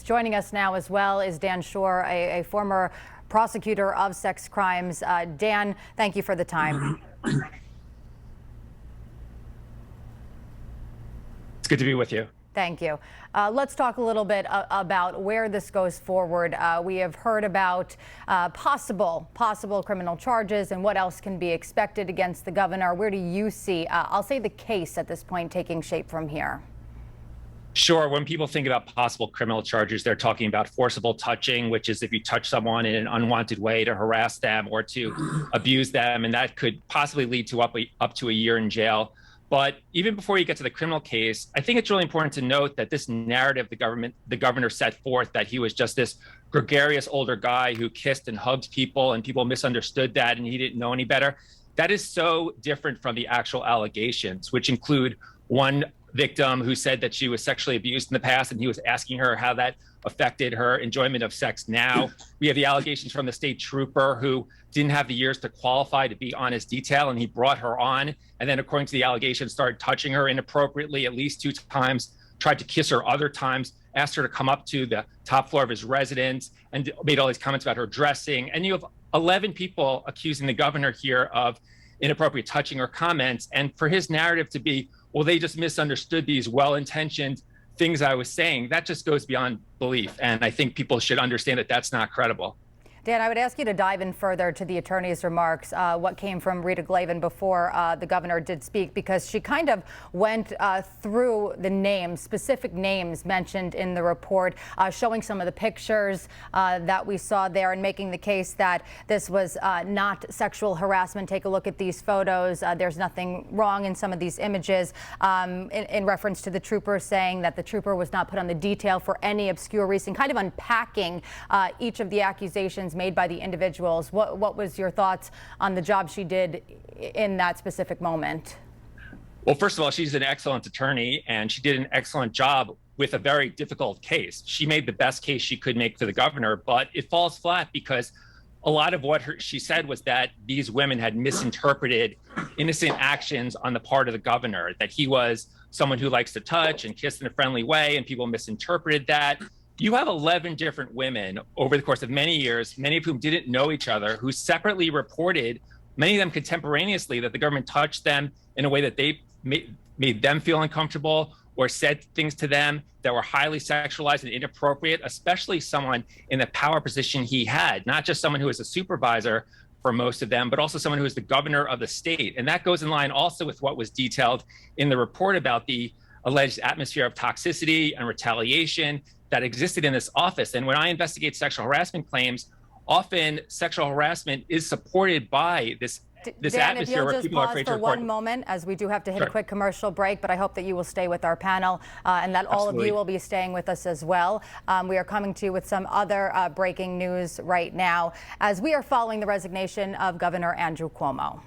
Joining us now as well is Dan Schorr, a former prosecutor of sex crimes. Dan, thank you for the time. It's good to be with you. Thank you. Let's talk a little bit about where this goes forward. We have heard about possible criminal charges and what else can be expected against the governor. Where do you see, I'll say, the case at this point taking shape from here? Sure. When people think about possible criminal charges, they're talking about forcible touching, which is if you touch someone in an unwanted way to harass them or to abuse them, and that could possibly lead to up to a year in jail. But even before you get to the criminal case, I think it's really important to note that this narrative the governor set forth, that he was just this gregarious older guy who kissed and hugged people and people misunderstood that and he didn't know any better, that is so different from the actual allegations, which include one victim who said that she was sexually abused in the past, and he was asking her how that affected her enjoyment of sex now. We have the allegations from the state trooper who didn't have the years to qualify to be on his detail, and he brought her on, and then according to the allegations, started touching her inappropriately at least 2 times, tried to kiss her other times, asked her to come up to the top floor of his residence, and made all these comments about her dressing. And you have 11 people accusing the governor here of inappropriate touching or comments, and for his narrative to be, well, they just misunderstood these well-intentioned things I was saying, that just goes beyond belief. And I think people should understand that that's not credible. Dan, I would ask you to dive in further to the attorney's remarks, what came from Rita Glavin before the governor did speak, because she kind of went through the names, specific names mentioned in the report, showing some of the pictures that we saw there and making the case that this was not sexual harassment. Take a look at these photos. There's nothing wrong in some of these images, in reference to the trooper saying that the trooper was not put on the detail for any obscure reason, kind of unpacking each of the accusations made by the individuals. What was your thoughts on the job she did in that specific moment? Well, first of all, she's an excellent attorney, and she did an excellent job with a very difficult case. She made the best case she could make for the governor, but it falls flat because a lot of what she said was that these women had misinterpreted innocent actions on the part of the governor, that he was someone who likes to touch and kiss in a friendly way, and people misinterpreted that. You have 11 different women over the course of many years, many of whom didn't know each other, who separately reported, many of them contemporaneously, that the government touched them in a way that they made them feel uncomfortable or said things to them that were highly sexualized and inappropriate, especially someone in the power position he had, not just someone who was a supervisor for most of them, but also someone who was the governor of the state. And that goes in line also with what was detailed in the report about the alleged atmosphere of toxicity and retaliation that existed in this office. And when I investigate sexual harassment claims, often sexual harassment is supported by this Dan, atmosphere where people are afraid to report. for one moment, as we do have to hit a quick commercial break, but I hope that you will stay with our panel and that all of you will be staying with us as well. We are coming to you with some other breaking news right now as we are following the resignation of Governor Andrew Cuomo.